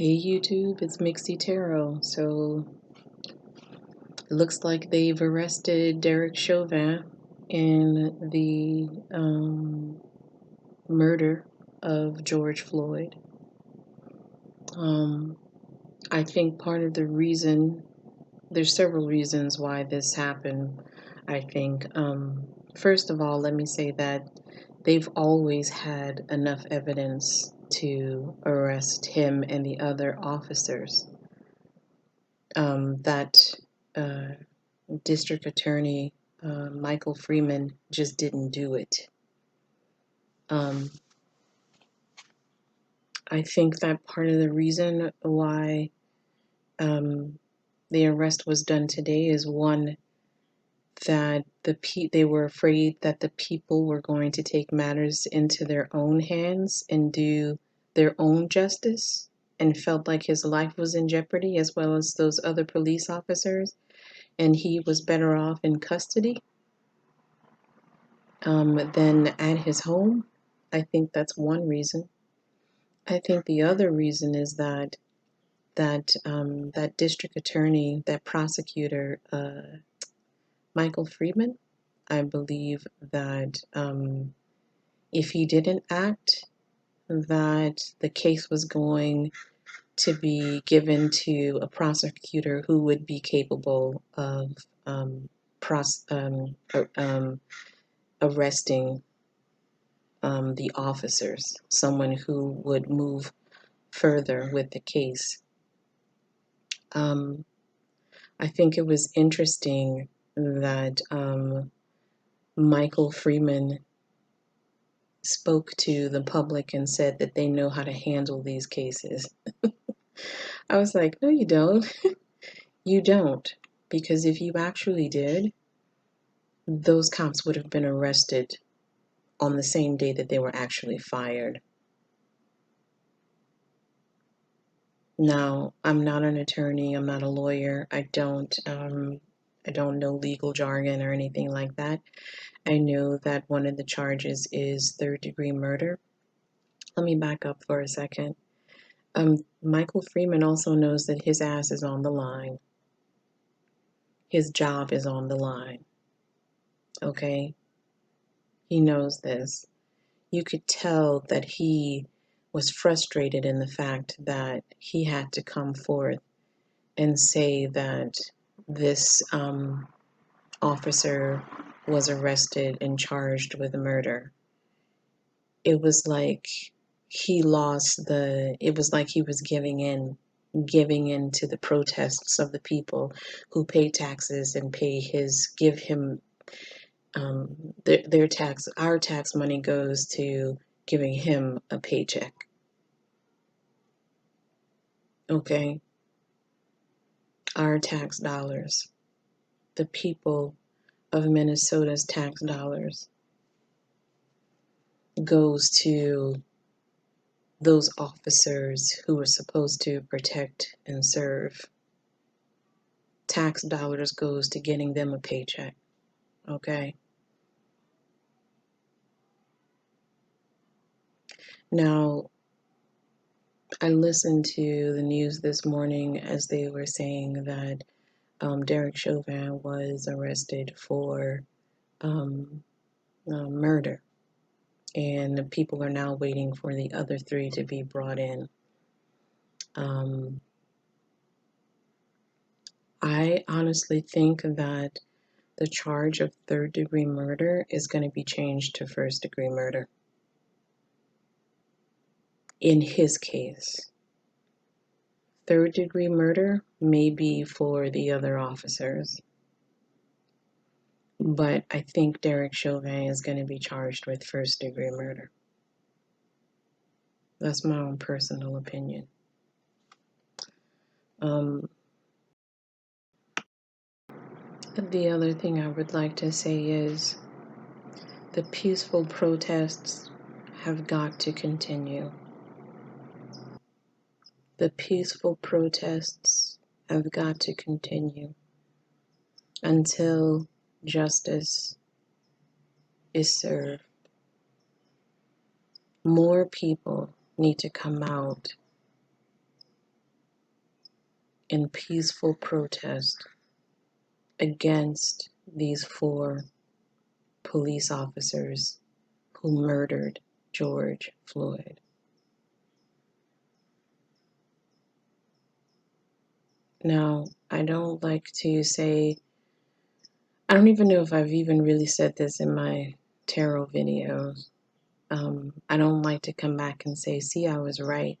Hey YouTube, it's Mixie Tarot. So it looks like they've arrested Derek Chauvin in the murder of George Floyd. I think part of the reason, there's several reasons why this happened. I think, first of all, let me say that they've always had enough evidence to arrest him and the other officers. That District Attorney Michael Freeman just didn't do it. I think that part of the reason why the arrest was done today is one, that they were afraid that the people were going to take matters into their own hands and do their own justice, and felt like his life was in jeopardy as well as those other police officers, and he was better off in custody than at his home. I think that's one reason. I think the other reason is that district attorney, that prosecutor, Michael Freeman, I believe that if he didn't act, that the case was going to be given to a prosecutor who would be capable of arresting the officers, someone who would move further with the case. I think it was interesting that Michael Freeman spoke to the public and said that they know how to handle these cases. I was like, no, you don't. You don't. Because if you actually did, those cops would have been arrested on the same day that they were actually fired. Now, I'm not an attorney, I'm not a lawyer, I don't know legal jargon or anything like that. I know that one of the charges is third-degree murder. Let me back up for a second. Michael Freeman also knows that his ass is on the line. His job is on the line. Okay? He knows this. You could tell that he was frustrated in the fact that he had to come forth and say that this officer was arrested and charged with murder. It was like he was giving in to the protests of the people who pay taxes and give him their tax. Our tax money goes to giving him a paycheck. Okay? Our tax dollars, the people of Minnesota's tax dollars, goes to those officers who are supposed to protect and serve. Tax dollars goes to getting them a paycheck. Okay? Now, I listened to the news this morning as they were saying that Derek Chauvin was arrested for murder, and people are now waiting for the other three to be brought in. I honestly think that the charge of third-degree murder is going to be changed to first-degree murder in his case. Third-degree murder may be for the other officers, but I think Derek Chauvin is going to be charged with first-degree murder. That's my own personal opinion. The other thing I would like to say is the peaceful protests have got to continue. The peaceful protests have got to continue until justice is served. More people need to come out in peaceful protest against these 4 police officers who murdered George Floyd. Now, I don't like to say, I don't even know if I've even really said this in my tarot videos. I don't like to come back and say, see, I was right.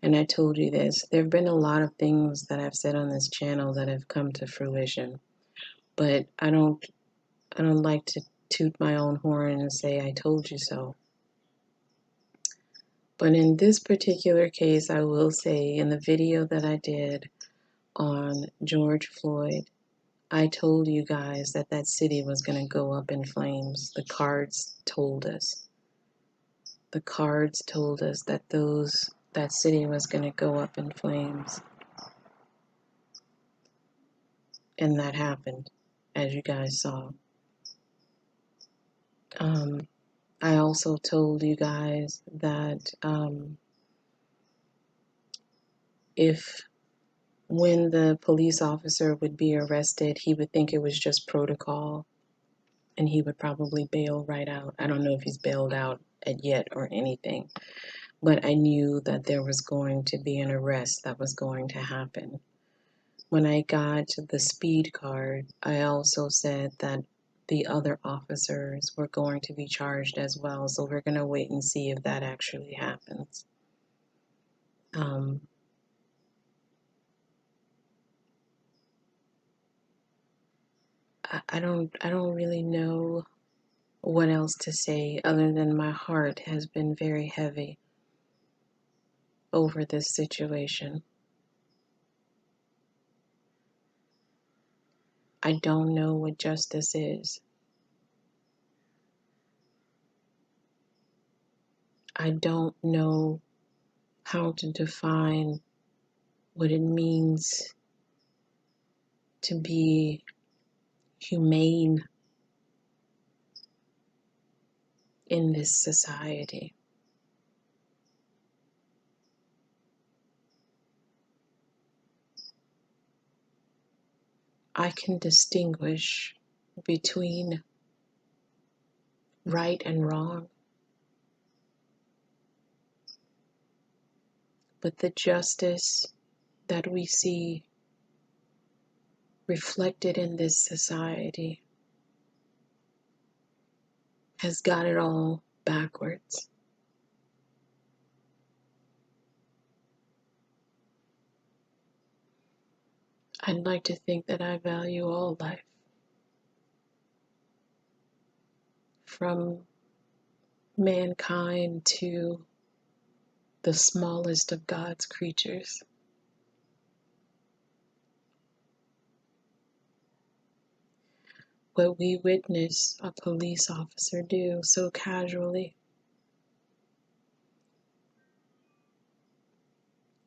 And I told you this. There have been a lot of things that I've said on this channel that have come to fruition. But I don't like to toot my own horn and say I told you so. But in this particular case, I will say in the video that I did on George Floyd, I told you guys that that city was going to go up in flames. The cards told us. The cards told us that that city was going to go up in flames. And that happened, as you guys saw. I also told you guys that if when the police officer would be arrested, he would think it was just protocol and he would probably bail right out. I don't know if he's bailed out yet or anything, but I knew that there was going to be an arrest that was going to happen. When I got the speed card, I also said that the other officers were going to be charged as well, so we're going to wait and see if that actually happens. I don't really know what else to say other than my heart has been very heavy over this situation. I don't know what justice is. I don't know how to define what it means to be humane in this society. I can distinguish between right and wrong, but the justice that we see reflected in this society has got it all backwards. I'd like to think that I value all life, from mankind to the smallest of God's creatures. What we witness a police officer do so casually,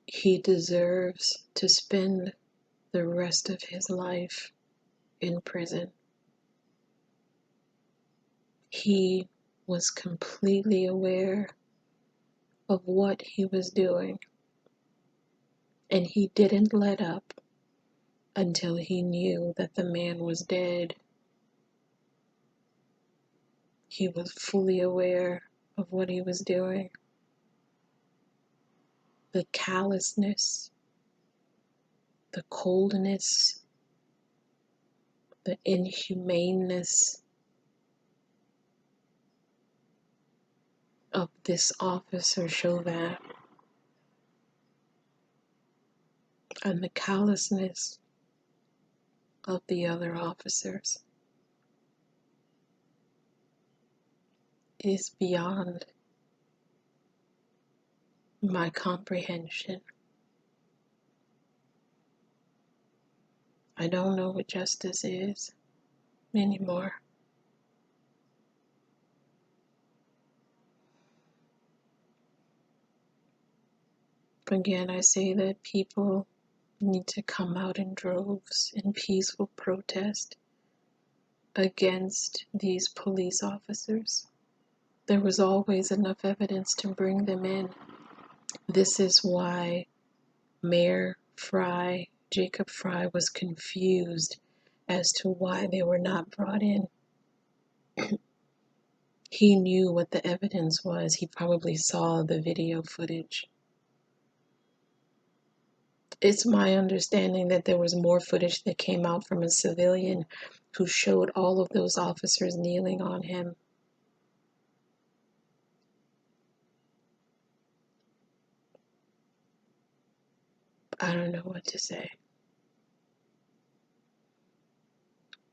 he deserves to spend the rest of his life in prison. He was completely aware of what he was doing, and he didn't let up until he knew that the man was dead. He was fully aware of what he was doing. The callousness, the coldness, the inhumaneness of this officer Chauvin, and the callousness of the other officers is beyond my comprehension. I don't know what justice is anymore. Again, I say that people need to come out in droves in peaceful protest against these police officers. There was always enough evidence to bring them in. This is why Mayor Fry Jacob Fry was confused as to why they were not brought in. He knew what the evidence was. He probably saw the video footage. It's my understanding that there was more footage that came out from a civilian who showed all of those officers kneeling on him. I don't know what to say.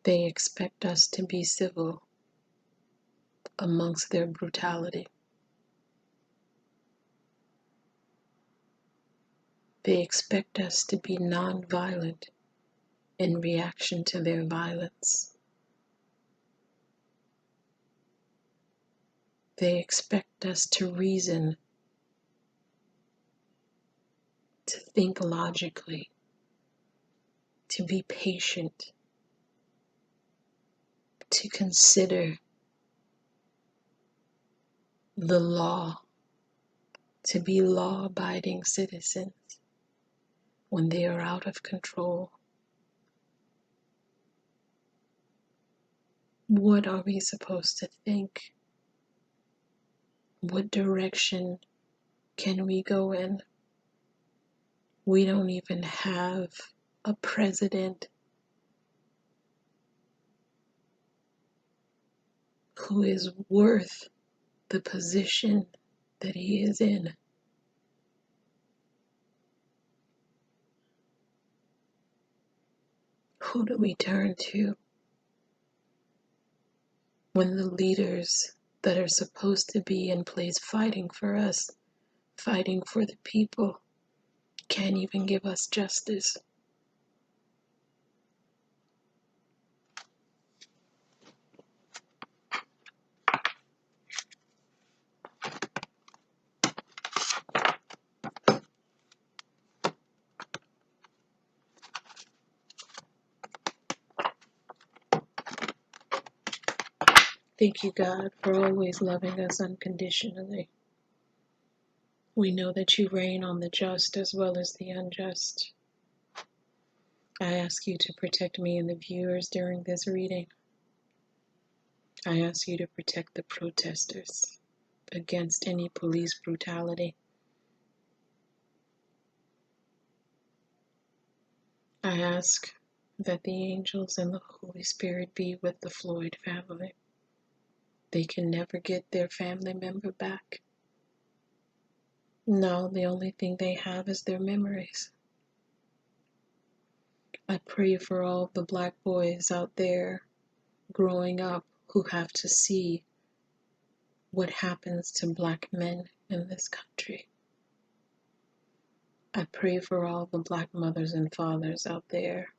They expect us to be civil amongst their brutality. They expect us to be nonviolent in reaction to their violence. They expect us to reason, to think logically, to be patient, to consider the law, to be law-abiding citizens when they are out of control. What are we supposed to think? What direction can we go in? We don't even have a president who is worth the position that he is in. Who do we turn to when the leaders that are supposed to be in place fighting for us, fighting for the people, can't even give us justice? Thank you, God, for always loving us unconditionally. We know that you reign on the just as well as the unjust. I ask you to protect me and the viewers during this reading. I ask you to protect the protesters against any police brutality. I ask that the angels and the Holy Spirit be with the Floyd family. They can never get their family member back. No, the only thing they have is their memories. I pray for all the black boys out there growing up who have to see what happens to black men in this country. I pray for all the black mothers and fathers out there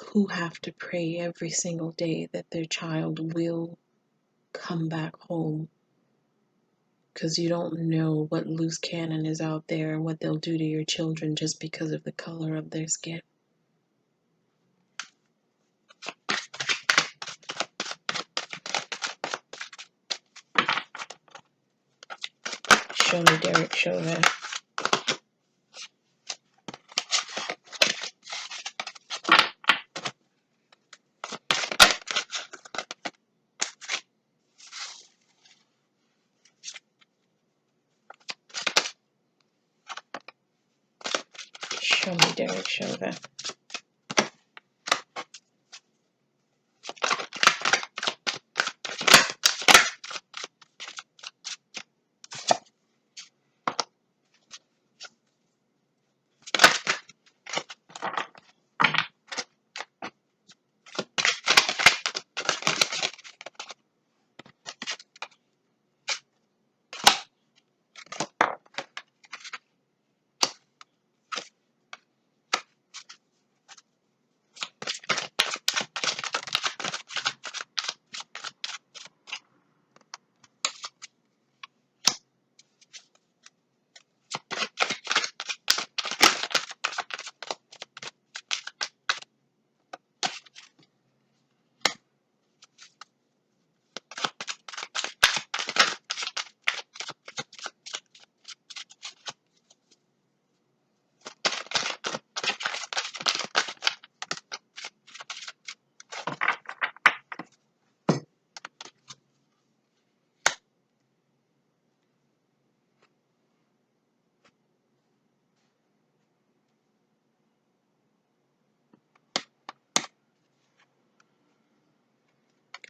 who have to pray every single day that their child will come back home, because you don't know what loose cannon is out there and what they'll do to your children just because of the color of their skin. Show me Derek Chauvin. Show me Derek Chauvin.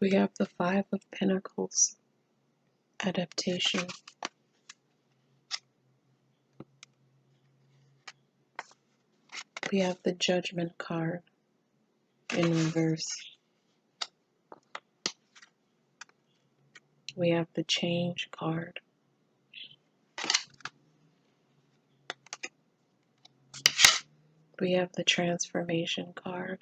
We have the Five of Pinnacles, adaptation. We have the Judgment card in reverse. We have the Change card. We have the Transformation card.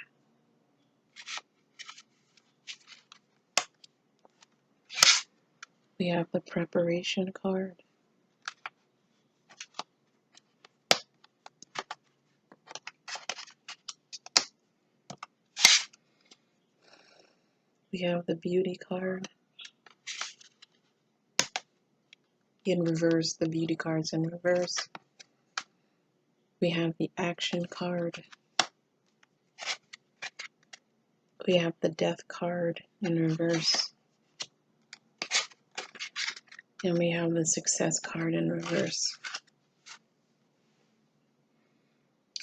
We have the Preparation card. We have the Beauty card. In reverse, the Beauty card's in reverse. We have the Action card. We have the Death card in reverse. And we have the Success card in reverse.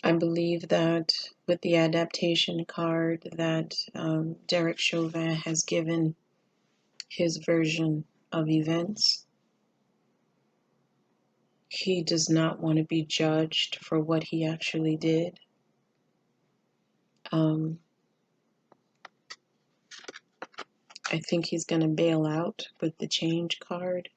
I believe that with the adaptation card that Derek Chauvin has given his version of events, he does not want to be judged for what he actually did. I think he's going to bail out with the Change card.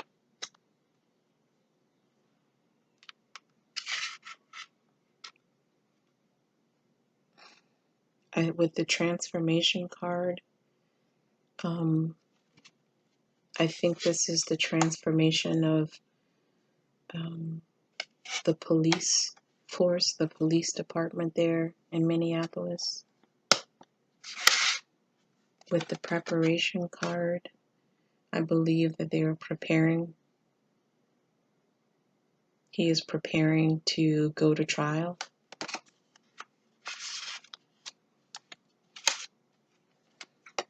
With the Transformation card, I think this is the transformation of the police force, the police department there in Minneapolis. With the Preparation card, I believe that they are preparing. He is preparing to go to trial.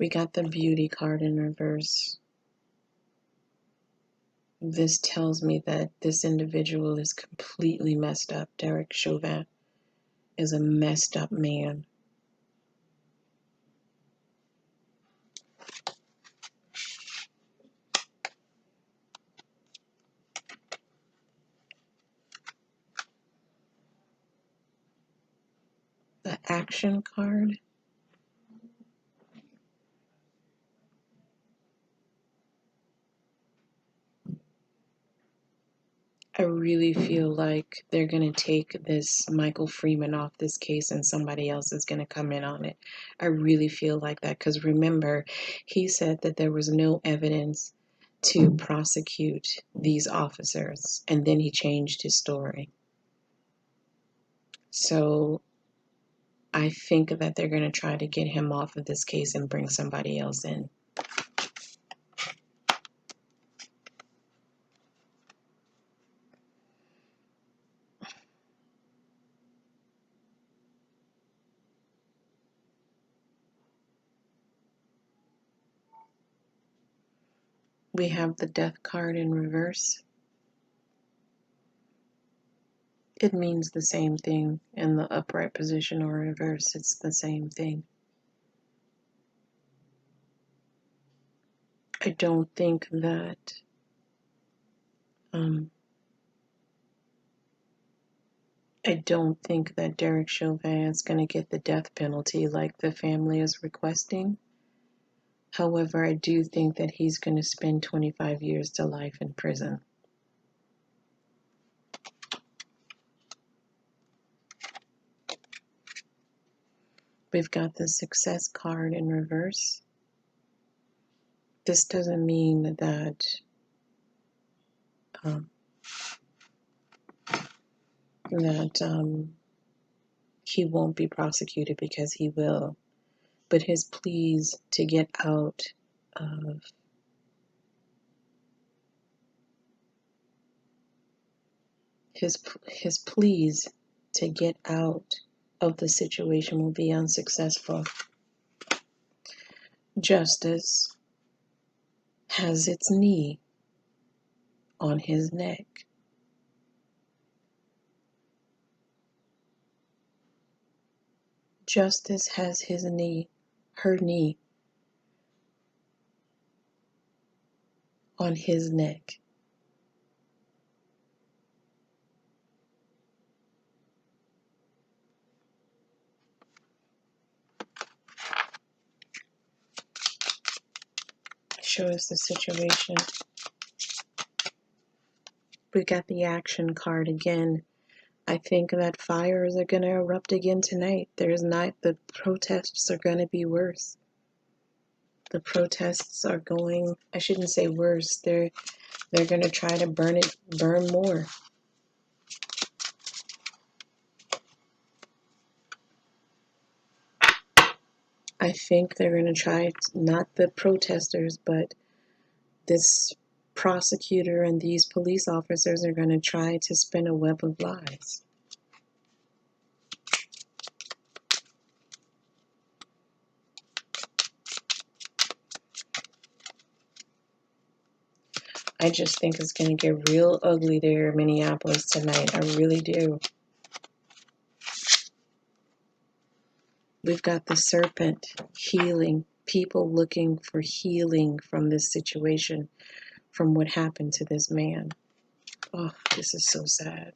We got the Beauty card in reverse. This tells me that this individual is completely messed up. Derek Chauvin is a messed up man. The Action card. I really feel like they're going to take this Michael Freeman off this case and somebody else is going to come in on it. I really feel like that because remember, he said that there was no evidence to prosecute these officers and then he changed his story. So I think that they're going to try to get him off of this case and bring somebody else in. We have the Death card in reverse. It means the same thing in the upright position or reverse. It's the same thing. I don't think that Derek Chauvin is going to get the death penalty like the family is requesting. However, I do think that he's going to spend 25 years to life in prison. We've got the Success card in reverse. This doesn't mean that he won't be prosecuted, because he will. But his pleas to get out of his pleas to get out of the situation will be unsuccessful. Justice has its knee on his neck. Justice has his knee, her knee on his neck. Show us the situation. We got the action card again. I think that fires are going to erupt again tonight. The protests are going to be worse. The protests are going, I shouldn't say worse, they're going to try to burn more. I think they're going to try, not the protesters, but this prosecutor and these police officers are going to try to spin a web of lies. I just think it's going to get real ugly there in Minneapolis tonight. I really do. We've got the serpent healing, people looking for healing from this situation, from what happened to this man. Oh, this is so sad.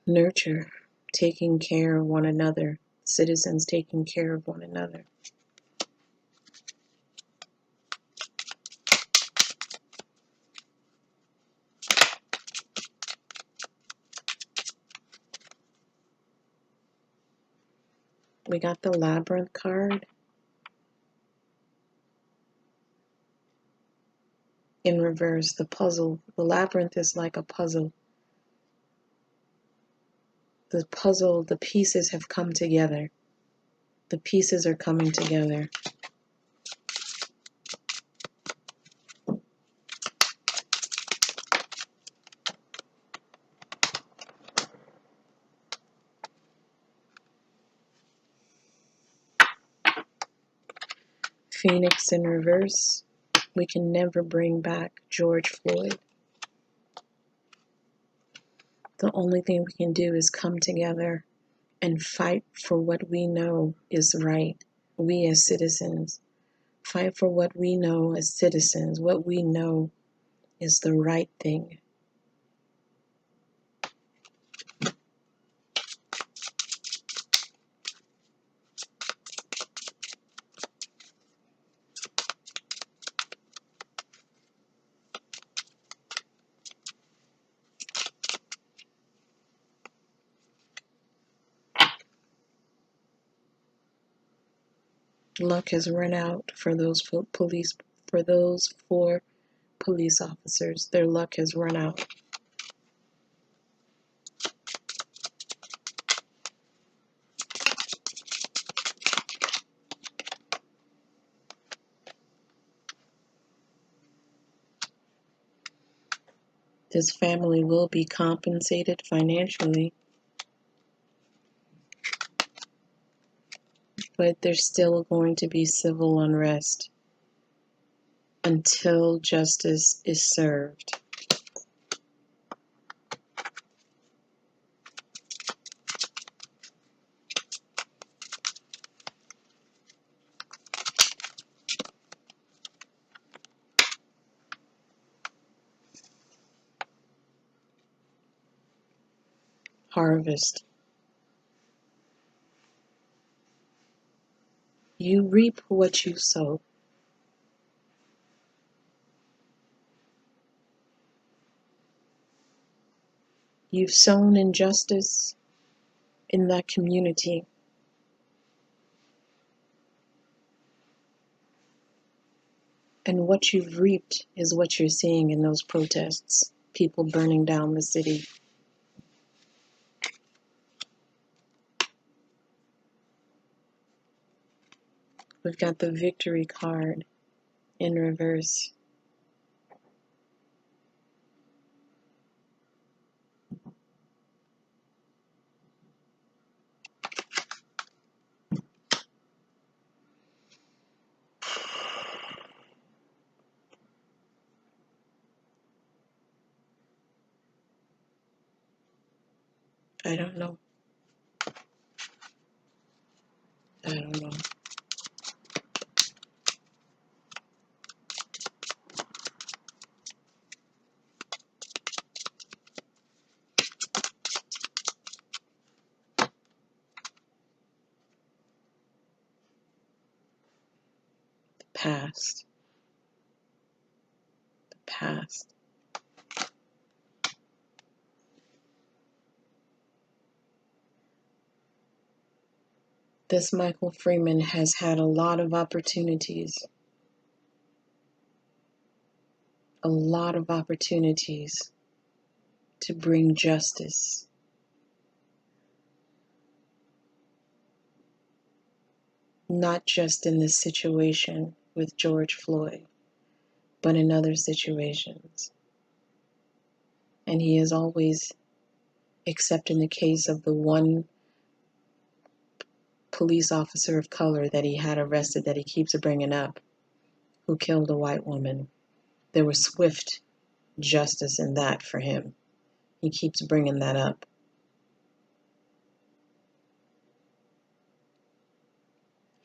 Nurture, taking care of one another, citizens taking care of one another. We got the labyrinth card in reverse, the puzzle. The labyrinth is like a puzzle. The puzzle, the pieces have come together. The pieces are coming together. Phoenix in reverse. We can never bring back George Floyd. The only thing we can do is come together and fight for what we know is right. We as citizens, fight for what we know as citizens, what we know is the right thing. Luck has run out for those four police officers. Their luck has run out. This family will be compensated financially, but there's still going to be civil unrest until justice is served. Harvest. You reap what you sow. You've sown injustice in that community. And what you've reaped is what you're seeing in those protests. People burning down the city. We've got the victory card in reverse. I don't know. past. The past. This Michael Freeman has had a lot of opportunities. A lot of opportunities to bring justice. Not just in this situation with George Floyd, but in other situations. And he is always, except in the case of the one police officer of color that he had arrested that he keeps bringing up, who killed a white woman. There was swift justice in that for him. He keeps bringing that up.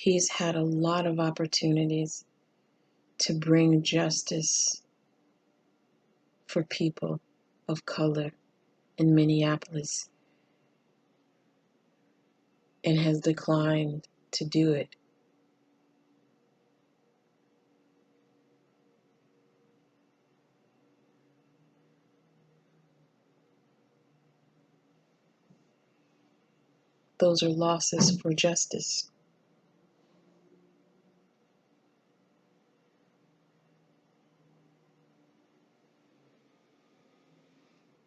He's had a lot of opportunities to bring justice for people of color in Minneapolis and has declined to do it. Those are losses for justice.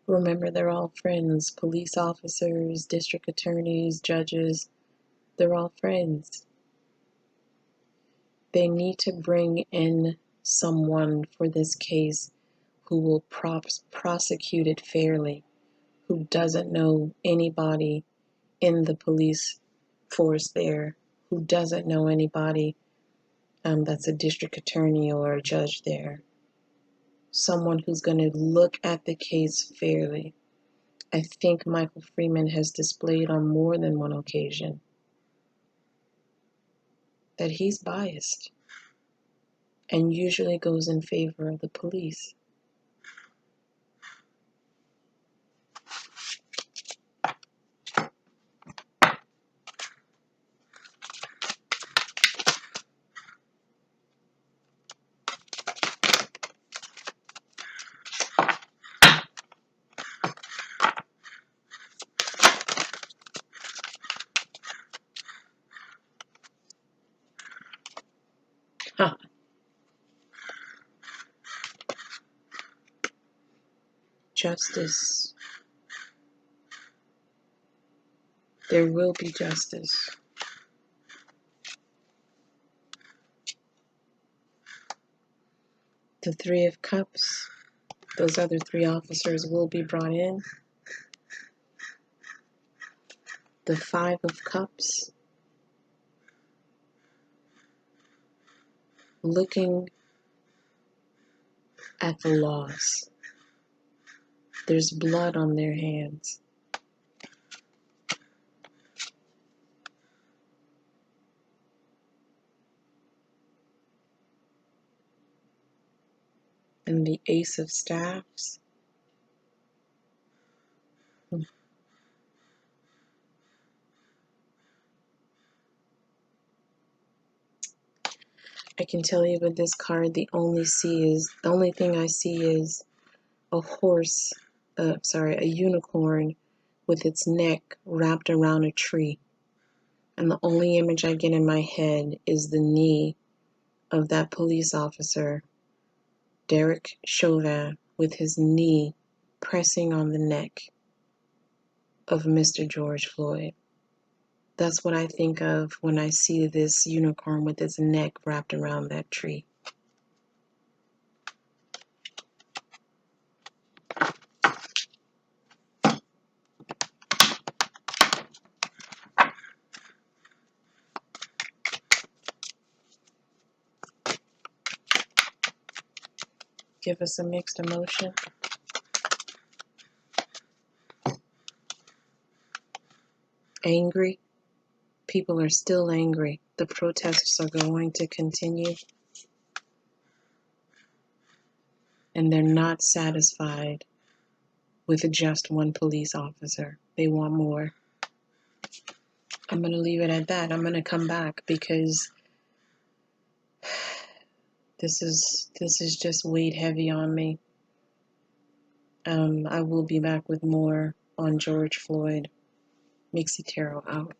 Remember, they're all friends. Police officers, district attorneys, judges, they're all friends. They need to bring in someone for this case who will prosecute it fairly, who doesn't know anybody in the police force there, who doesn't know anybody that's a district attorney or a judge there. Someone who's going to look at the case fairly. I think Michael Freeman has displayed on more than one occasion that he's biased and usually goes in favor of the police. Huh. Justice. There will be justice. The Three of Cups, those other three officers will be brought in. The Five of Cups, looking at the loss. There's blood on their hands. And the Ace of Staffs. I can tell you with this card, the only thing I see is a a unicorn with its neck wrapped around a tree. And the only image I get in my head is the knee of that police officer, Derek Chauvin, with his knee pressing on the neck of Mr. George Floyd. That's what I think of when I see this unicorn with its neck wrapped around that tree. Give us a mixed emotion. Angry. People are still angry. The protests are going to continue. And they're not satisfied with just one police officer. They want more. I'm going to leave it at that. I'm going to come back because This is just weighed heavy on me. I will be back with more on George Floyd. Mixie Tarot out.